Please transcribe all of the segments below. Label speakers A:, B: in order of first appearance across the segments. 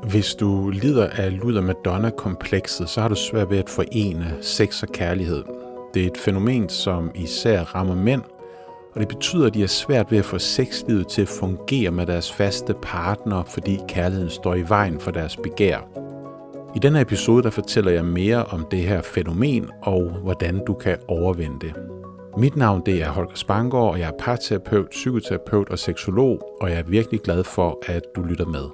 A: Hvis du lider af luder-Madonna-komplekset, så har du svært ved at forene sex og kærlighed. Det er et fænomen, som især rammer mænd, og det betyder, at de har svært ved at få sexlivet til at fungere med deres faste partner, fordi kærligheden står i vejen for deres begær. I denne episode der fortæller jeg mere om det her fænomen, og hvordan du kan overvinde det. Mit navn det er Holger Spanggaard, og jeg er parterapeut, psykoterapeut og seksolog, og jeg er virkelig glad for, at du lytter med.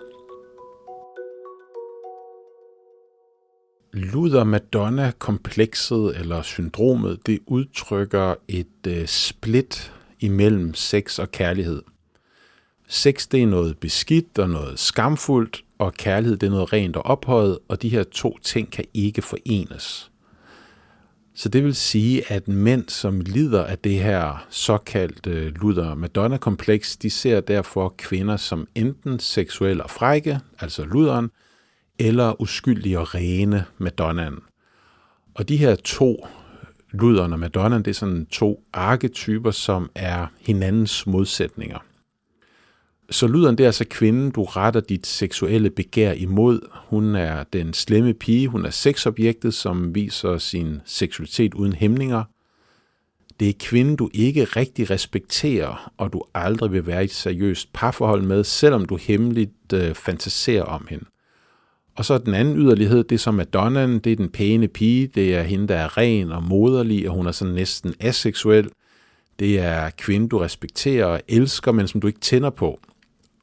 A: Luder-Madonna-komplekset eller syndromet, det udtrykker et split imellem sex og kærlighed. Sex det er noget beskidt og noget skamfuldt, og kærlighed det er noget rent og ophøjet, og de her to ting kan ikke forenes. Så det vil sige, at mænd, som lider af det her såkaldte luder-Madonna-kompleks, de ser derfor kvinder som enten seksuelle og frække, altså luderen, eller uskyldige og rene Madonnaen. Og de her to, luderen og Madonnaen, det er sådan to arketyper, som er hinandens modsætninger. Så luderen, det er altså kvinden, du retter dit seksuelle begær imod. Hun er den slemme pige, hun er sexobjektet, som viser sin seksualitet uden hæmninger. Det er kvinden, du ikke rigtig respekterer, og du aldrig vil være i et seriøst parforhold med, selvom du hemmeligt fantaserer om hende. Og så den anden yderlighed, det er som Madonnaen, det er den pæne pige, det er hende, der er ren og moderlig, og hun er sådan næsten aseksuel. Det er kvinden, du respekterer og elsker, men som du ikke tænder på.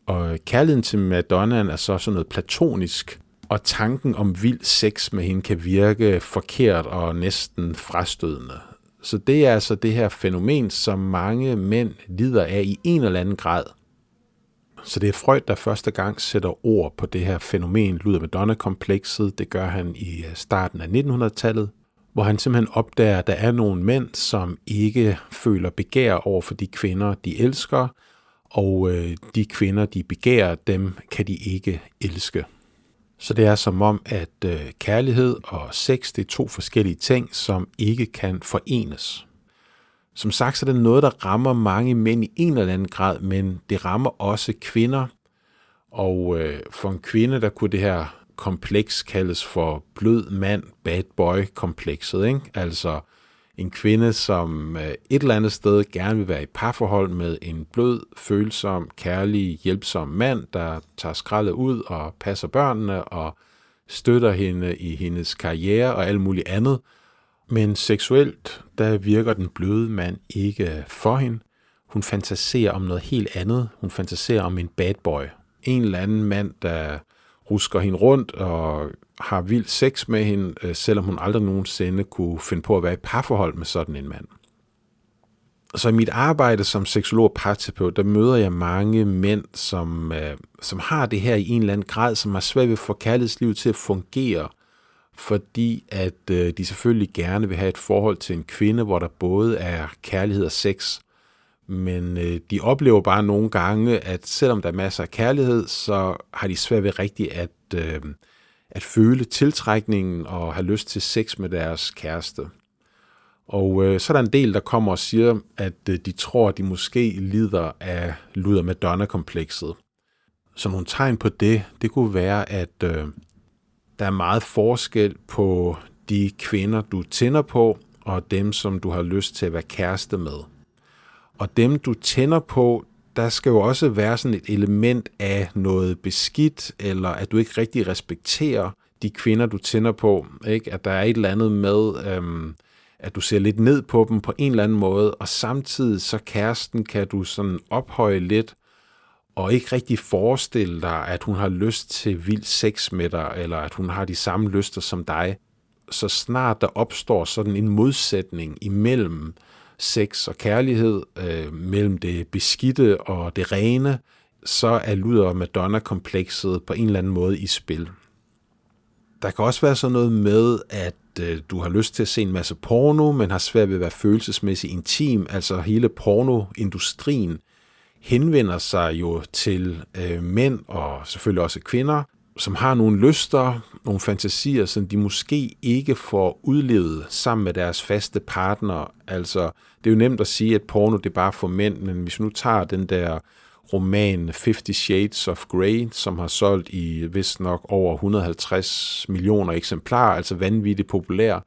A: Og kærligheden til Madonnaen er så sådan noget platonisk, og tanken om vild sex med hende kan virke forkert og næsten frastødende. Så det er altså det her fænomen, som mange mænd lider af i en eller anden grad. Så det er Freud, der første gang sætter ord på det her fænomen, luder-Madonna-komplekset. Det gør han i starten af 1900-tallet, hvor han simpelthen opdager, at der er nogle mænd, som ikke føler begær over for de kvinder, de elsker, og de kvinder, de begærer, dem kan de ikke elske. Så det er som om, at kærlighed og sex, det er to forskellige ting, som ikke kan forenes. Som sagt, så er det noget, der rammer mange mænd i en eller anden grad, men det rammer også kvinder. Og for en kvinde, der kunne det her kompleks kaldes for blød mand, bad boy-komplekset, ikke? Altså en kvinde, som et eller andet sted gerne vil være i parforhold med en blød, følsom, kærlig, hjælpsom mand, der tager skraldet ud og passer børnene og støtter hende i hendes karriere og alt muligt andet. Men seksuelt, der virker den bløde mand ikke for hende. Hun fantaserer om noget helt andet. Hun fantaserer om en bad boy. En eller anden mand, der rusker hende rundt og har vild sex med hende, selvom hun aldrig nogensinde kunne finde på at være i parforhold med sådan en mand. Så i mit arbejde som seksolog og parterapeut, der møder jeg mange mænd, som har det her i en eller anden grad, som har svært ved at få kærlighedslivet til at fungere, fordi at de selvfølgelig gerne vil have et forhold til en kvinde, hvor der både er kærlighed og sex, men de oplever bare nogle gange, at selvom der er masser af kærlighed, så har de svært ved rigtigt at føle tiltrækningen og have lyst til sex med deres kæreste. Og så er der en del, der kommer og siger, at de tror, at de måske lider af luder-Madonna-komplekset. Så nogle tegn på det kunne være, at der er meget forskel på de kvinder, du tænder på, og dem, som du har lyst til at være kæreste med. Og dem, du tænder på, der skal jo også være sådan et element af noget beskidt, eller at du ikke rigtig respekterer de kvinder, du tænder på. Ikke? At der er et eller andet med, at du ser lidt ned på dem på en eller anden måde, og samtidig så kæresten kan du sådan ophøje lidt, og ikke rigtig forestille dig, at hun har lyst til vild sex med dig, eller at hun har de samme lyster som dig. Så snart der opstår sådan en modsætning imellem sex og kærlighed, mellem det beskidte og det rene, så er luder-Madonna-komplekset på en eller anden måde i spil. Der kan også være sådan noget med, at du har lyst til at se en masse porno, men har svært ved at være følelsesmæssigt intim, altså hele pornoindustrien henvender sig jo til mænd og selvfølgelig også kvinder, som har nogle lyster, nogle fantasier, som de måske ikke får udlevet sammen med deres faste partner. Altså, det er jo nemt at sige, at porno det er bare for mænd, men hvis nu tager den der roman 50 Shades of Grey, som har solgt i vist nok over 150 millioner eksemplarer, altså vanvittigt populær.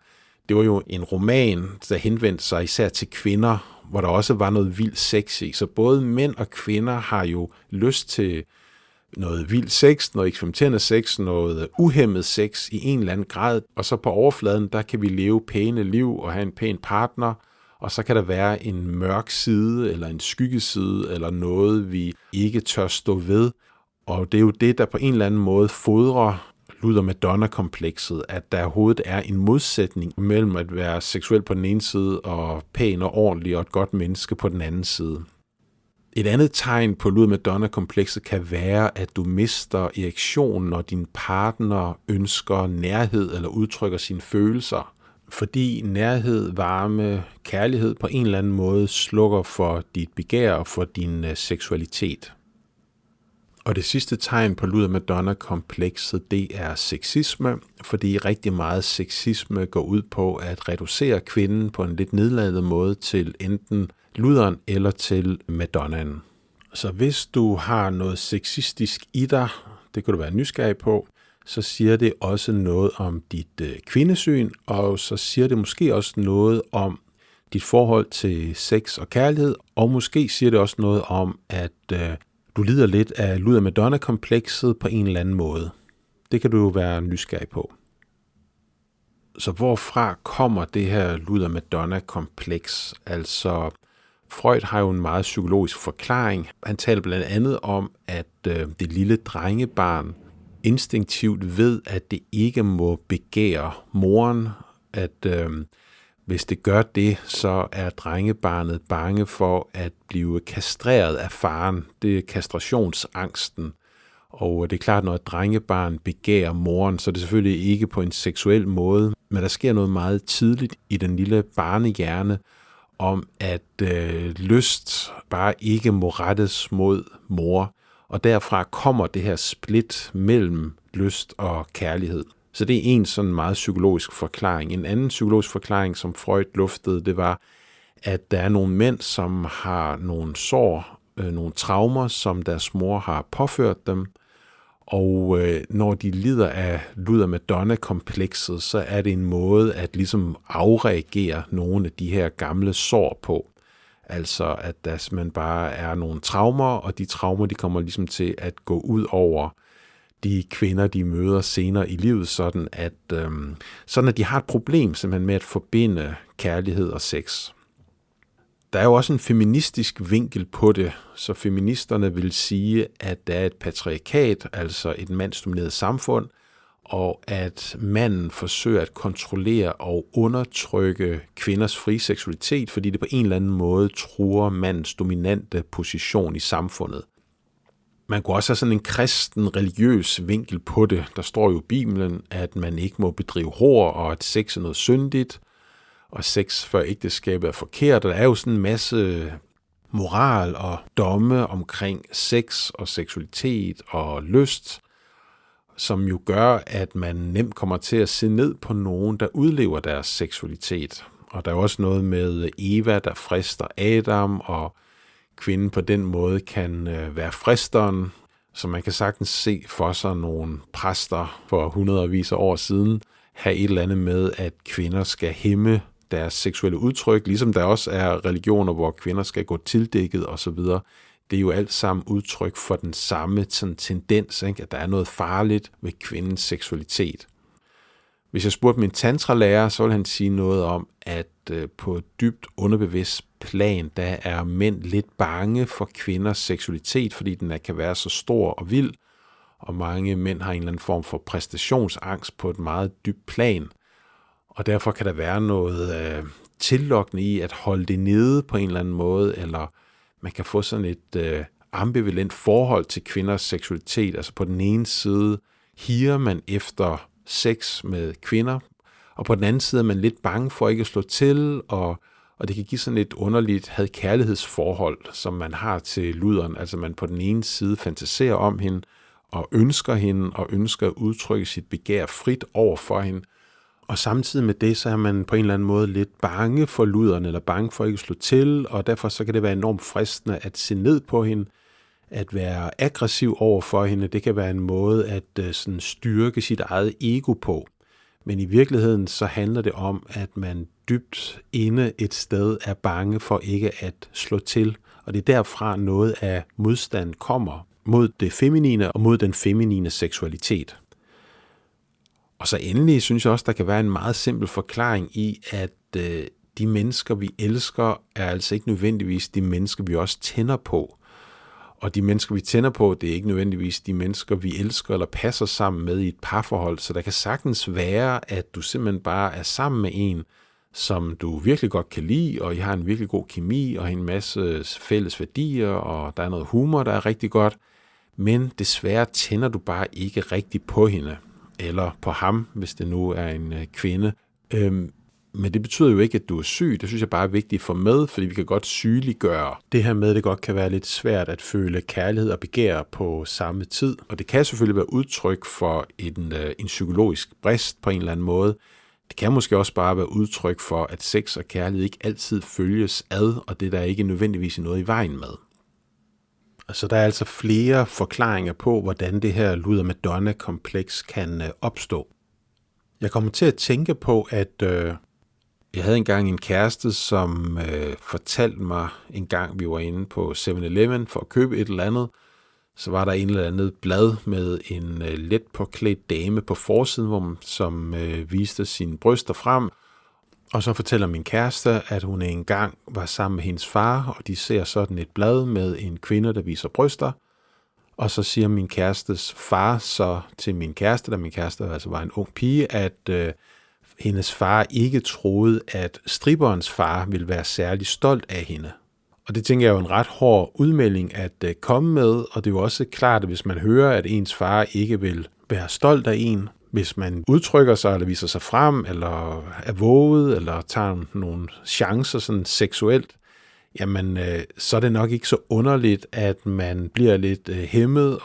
A: Det var jo en roman, der henvendte sig især til kvinder, hvor der også var noget vildt sex i. Så både mænd og kvinder har jo lyst til noget vildt sex, noget eksperimenterende sex, noget uhæmmet sex i en eller anden grad. Og så på overfladen, der kan vi leve pæne liv og have en pæn partner. Og så kan der være en mørk side, eller en skyggeside, eller noget, vi ikke tør stå ved. Og det er jo det, der på en eller anden måde fodrer Luther-Madonna-komplekset, at der overhovedet er en modsætning mellem at være seksuel på den ene side, og pæn og ordentlig og et godt menneske på den anden side. Et andet tegn på Luther-Madonna-komplekset kan være, at du mister erektion, når din partner ønsker nærhed eller udtrykker sine følelser. Fordi nærhed, varme, kærlighed på en eller anden måde slukker for dit begær og for din seksualitet. Og det sidste tegn på Luther-Madonna-komplekset, det er sexisme, fordi rigtig meget sexisme går ud på at reducere kvinden på en lidt nedladende måde til enten Lutheren eller til Madonnaen. Så hvis du har noget sexistisk i dig, det kan du være nysgerrig på, så siger det også noget om dit kvindesyn, og så siger det måske også noget om dit forhold til sex og kærlighed, og måske siger det også noget om, at du lider lidt af Luther-Madonna-komplekset på en eller anden måde. Det kan du jo være nysgerrig på. Så hvorfra kommer det her Luther-Madonna-kompleks? Altså, Freud har jo en meget psykologisk forklaring. Han taler blandt andet om, at det lille drengebarn instinktivt ved, at det ikke må begære moren, at hvis det gør det, så er drengebarnet bange for at blive kastreret af faren. Det er kastrationsangsten. Og det er klart, når et drengebarn begærer moren, så er det selvfølgelig ikke på en seksuel måde, men der sker noget meget tidligt i den lille barnehjerne om, at lyst bare ikke må rettes mod mor. Og derfra kommer det her split mellem lyst og kærlighed. Så det er en sådan meget psykologisk forklaring. En anden psykologisk forklaring, som Freud luftede, det var, at der er nogle mænd, som har nogle sår, nogle traumer, som deres mor har påført dem. Og når de lider af Luther-Madonna-komplekset, så er det en måde at ligesom afreagere nogle af de her gamle sår på. Altså at der simpelthen bare er nogle traumer, og de traumer, de kommer ligesom til at gå ud over de kvinder, de møder senere i livet, sådan at de har et problem simpelthen med at forbinde kærlighed og sex. Der er jo også en feministisk vinkel på det, så feministerne vil sige, at der er et patriarkat, altså et mandsdomineret samfund, og at manden forsøger at kontrollere og undertrykke kvinders frie seksualitet, fordi det på en eller anden måde truer mandens dominante position i samfundet. Man kunne også have sådan en kristen, religiøs vinkel på det. Der står jo i Bibelen, at man ikke må bedrive hor, og at sex er noget syndigt, og sex før ægteskabet er forkert. Og der er jo sådan en masse moral og domme omkring sex og seksualitet og lyst, som jo gør, at man nemt kommer til at se ned på nogen, der udlever deres seksualitet. Og der er også noget med Eva, der frister Adam, og kvinden på den måde kan være fristeren, så man kan sagtens se for sig nogle præster for hundredvis af år siden have et eller andet med, at kvinder skal hæmme deres seksuelle udtryk, ligesom der også er religioner, hvor kvinder skal gå tildækket osv. Det er jo alt sammen udtryk for den samme sådan tendens, ikke? At der er noget farligt ved kvindens seksualitet. Hvis jeg spurgte min tantralærer, så ville han sige noget om, at på et dybt underbevidst plan, der er mænd lidt bange for kvinders seksualitet, fordi den kan være så stor og vild, og mange mænd har en eller anden form for præstationsangst på et meget dybt plan. Og derfor kan der være noget tillokkende i at holde det nede på en eller anden måde, eller man kan få sådan et ambivalent forhold til kvinders seksualitet. Altså på den ene side higer man efter sex med kvinder, og på den anden side er man lidt bange for ikke at slå til, og det kan give sådan et underligt had-kærlighedsforhold, som man har til Lutheren. Altså man på den ene side fantaserer om hende, og ønsker at udtrykke sit begær frit over for hende. Og samtidig med det, så er man på en eller anden måde lidt bange for Lutheren, eller bange for ikke at slå til, og derfor så kan det være enormt fristende at se ned på hende, at være aggressiv over for hende, det kan være en måde at sådan styrke sit eget ego på. Men i virkeligheden så handler det om, at man dybt inde et sted er bange for ikke at slå til. Og det er derfra noget af modstand kommer mod det feminine og mod den feminine seksualitet. Og så endelig synes jeg også, der kan være en meget simpel forklaring i, at de mennesker, vi elsker, er altså ikke nødvendigvis de mennesker, vi også tænder på. Og de mennesker, vi tænder på, det er ikke nødvendigvis de mennesker, vi elsker eller passer sammen med i et parforhold. Så der kan sagtens være, at du simpelthen bare er sammen med en, som du virkelig godt kan lide, og I har en virkelig god kemi, og en masse fælles værdier, og der er noget humor, der er rigtig godt. Men desværre tænder du bare ikke rigtig på hende, eller på ham, hvis det nu er en kvinde. Men det betyder jo ikke, at du er syg. Det synes jeg bare er vigtigt at få med, fordi vi kan godt sygeliggøre det her med, at det godt kan være lidt svært at føle kærlighed og begær på samme tid. Og det kan selvfølgelig være udtryk for en psykologisk brist på en eller anden måde. Det kan måske også bare være udtryk for, at sex og kærlighed ikke altid følges ad, og det der er ikke nødvendigvis noget i vejen med. Så der er altså flere forklaringer på, hvordan det her luder-Madonna-kompleks kan opstå. Jeg kommer til at tænke på, at jeg havde engang en kæreste, som fortalte mig en gang, vi var inde på 7-Eleven for at købe et eller andet. Så var der en eller andet blad med en let påklædt dame på forsiden, som viste sine bryster frem. Og så fortæller min kæreste, at hun engang var sammen med hendes far, og de ser sådan et blad med en kvinde, der viser bryster. Og så siger min kærestes far så til min kæreste, da min kæreste altså var en ung pige, at hendes far ikke troede, at stripperens far ville være særlig stolt af hende. Og det tænker jeg er jo en ret hård udmelding at komme med, og det er jo også klart, at hvis man hører, at ens far ikke vil være stolt af en, hvis man udtrykker sig, eller viser sig frem, eller er våget, eller tager nogle chancer sådan seksuelt, jamen så er det nok ikke så underligt, at man bliver lidt hæmmet,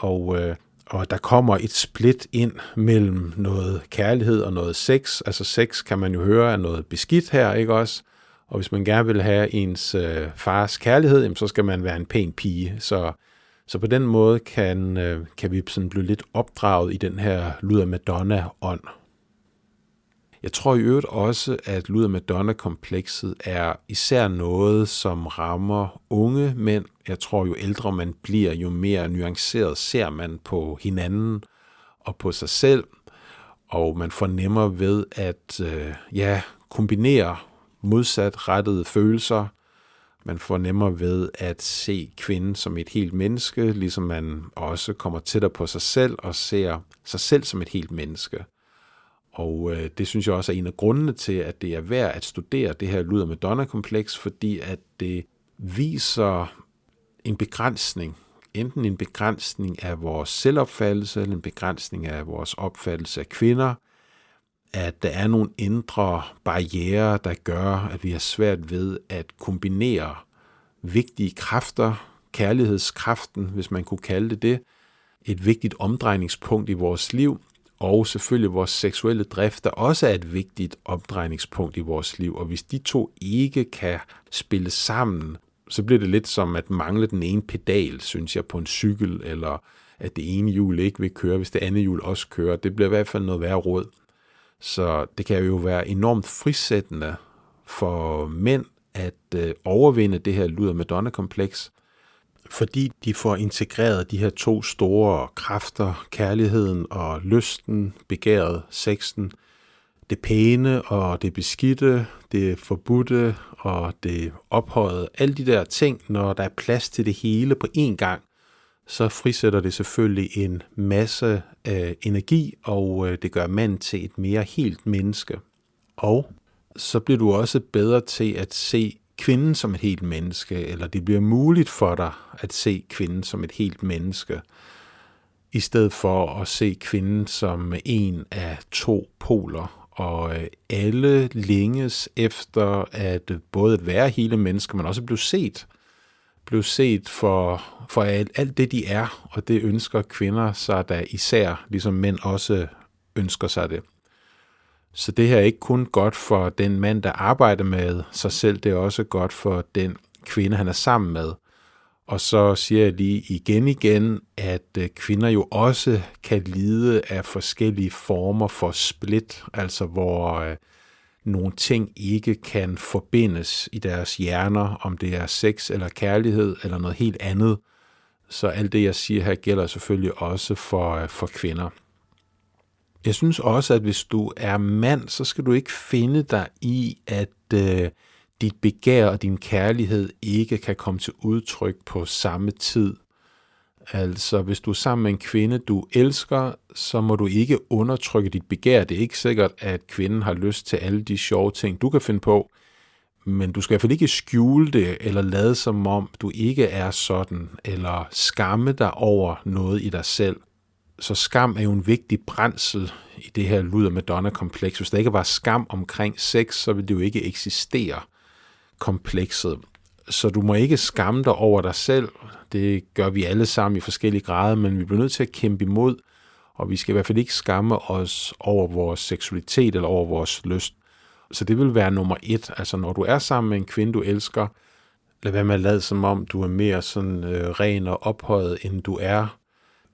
A: og der kommer et split ind mellem noget kærlighed og noget sex. Altså sex kan man jo høre er noget beskidt her, ikke også? Og hvis man gerne vil have ens fars kærlighed, jamen, så skal man være en pæn pige. Så på den måde kan vi sådan blive lidt opdraget i den her luder-Madonna-ånd. Jeg tror i øvrigt også, at luder-Madonna-komplekset er især noget, som rammer unge mænd. Jeg tror, jo ældre man bliver, jo mere nuanceret ser man på hinanden og på sig selv. Og man fornemmer ved at kombinere modsatrettede følelser. Man fornemmer ved at se kvinden som et helt menneske, ligesom man også kommer tættere på sig selv og ser sig selv som et helt menneske. Og det synes jeg også er en af grundene til, at det er værd at studere det her luder-Madonna-kompleks, fordi at det viser en begrænsning. Enten en begrænsning af vores selvopfattelse, eller en begrænsning af vores opfattelse af kvinder. At der er nogle indre barrierer, der gør, at vi har svært ved at kombinere vigtige kræfter, kærlighedskraften, hvis man kunne kalde det, et vigtigt omdrejningspunkt i vores liv, og selvfølgelig vores seksuelle drift, der også er et vigtigt omdrejningspunkt i vores liv. Og hvis de to ikke kan spille sammen, så bliver det lidt som at mangle den ene pedal, synes jeg, på en cykel, eller at det ene hjul ikke vil køre, hvis det andet hjul også kører. Det bliver i hvert fald noget værre råd. Så det kan jo være enormt frisættende for mænd at overvinde det her luder-Madonna-kompleks, fordi de får integreret de her to store kræfter, kærligheden og lysten, begæret, sexen, det pæne og det beskidte, det forbudte og det ophøjede, alle de der ting, når der er plads til det hele på én gang, så frisætter det selvfølgelig en masse energi, og det gør manden til et mere helt menneske. Og så bliver du også bedre til at se kvinden som et helt menneske, eller det bliver muligt for dig at se kvinden som et helt menneske, i stedet for at se kvinden som en af to poler. Og alle længes efter at både at være hele mennesker, men også blive set for alt det, de er, og det ønsker kvinder sig da især, ligesom mænd også ønsker sig det. Så det her er ikke kun godt for den mand, der arbejder med sig selv, det er også godt for den kvinde, han er sammen med. Og så siger jeg lige igen, at kvinder jo også kan lide af forskellige former for split, altså hvor nogle ting ikke kan forbindes i deres hjerner, om det er sex eller kærlighed eller noget helt andet. Så alt det, jeg siger her, gælder selvfølgelig også for kvinder. Jeg synes også, at hvis du er mand, så skal du ikke finde dig i, at dit begær og din kærlighed ikke kan komme til udtryk på samme tid. Altså, hvis du er sammen med en kvinde, du elsker, så må du ikke undertrykke dit begær. Det er ikke sikkert, at kvinden har lyst til alle de sjove ting, du kan finde på, men du skal i hvert fald ikke skjule det, eller lade som om du ikke er sådan, eller skamme dig over noget i dig selv. Så skam er jo en vigtig brændsel i det her Luther Madonna-kompleks. Hvis der ikke var skam omkring sex, så ville det jo ikke eksistere, komplekset. Så du må ikke skamme dig over dig selv. Det gør vi alle sammen i forskellige grader, men vi bliver nødt til at kæmpe imod, og vi skal i hvert fald ikke skamme os over vores seksualitet eller over vores lyst. Så det vil være nummer 1. Altså når du er sammen med en kvinde, du elsker, lad være med at lade som om, du er mere sådan ren og ophøjet, end du er.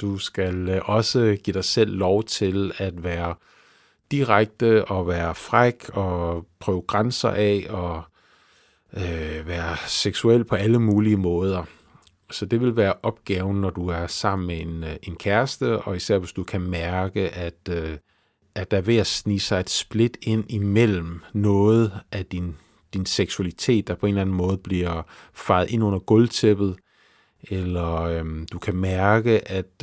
A: Du skal også give dig selv lov til at være direkte og være fræk og prøve grænser af og være seksuel på alle mulige måder. Så det vil være opgaven, når du er sammen med en kæreste, og især hvis du kan mærke, at der er ved at snige sig et split ind imellem noget af din seksualitet, der på en eller anden måde bliver fejet ind under gulvtæppet, eller du kan mærke, at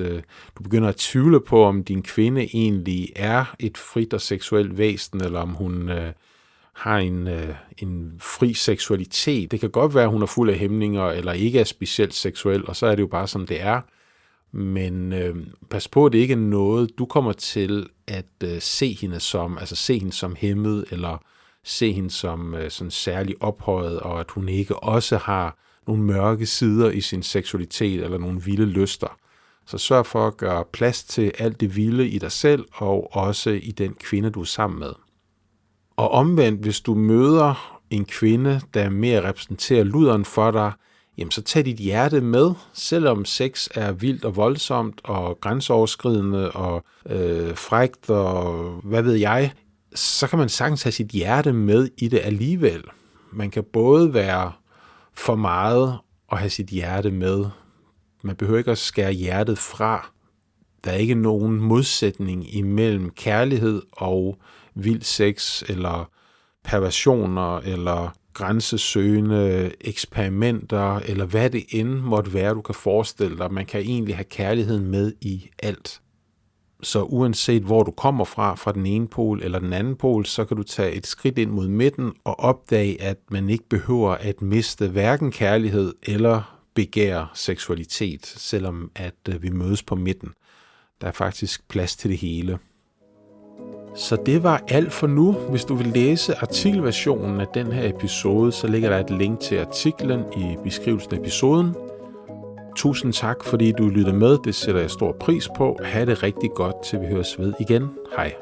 A: du begynder at tvivle på, om din kvinde egentlig er et frit og seksuelt væsen, eller om hun har en fri seksualitet. Det kan godt være, at hun er fuld af hæmninger, eller ikke er specielt seksuel, og så er det jo bare, som det er. Men pas på, at det ikke er noget, du kommer til at se hende som hæmmet, eller se hende som sådan særlig ophøjet, og at hun ikke også har nogle mørke sider i sin seksualitet, eller nogle vilde lyster. Så sørg for at gøre plads til alt det vilde i dig selv, og også i den kvinde, du er sammen med. Og omvendt, hvis du møder en kvinde, der mere repræsenterer luderen for dig, jamen så tag dit hjerte med, selvom sex er vildt og voldsomt og grænseoverskridende og frækt og hvad ved jeg, så kan man sagtens have sit hjerte med i det alligevel. Man kan både være for meget og have sit hjerte med. Man behøver ikke at skære hjertet fra. Der er ikke nogen modsætning imellem kærlighed og vild sex eller perversioner eller grænsesøgende eksperimenter, eller hvad det end måtte være, du kan forestille dig. Man kan egentlig have kærligheden med i alt. Så uanset hvor du kommer fra den ene pol eller den anden pol, så kan du tage et skridt ind mod midten og opdage, at man ikke behøver at miste hverken kærlighed eller begær seksualitet, selvom at vi mødes på midten. Der er faktisk plads til det hele. Så det var alt for nu. Hvis du vil læse artikelversionen af den her episode, så ligger der et link til artiklen i beskrivelsen af episoden. Tusind tak, fordi du lyttede med. Det sætter jeg stor pris på. Ha' det rigtig godt, til vi høres ved igen. Hej.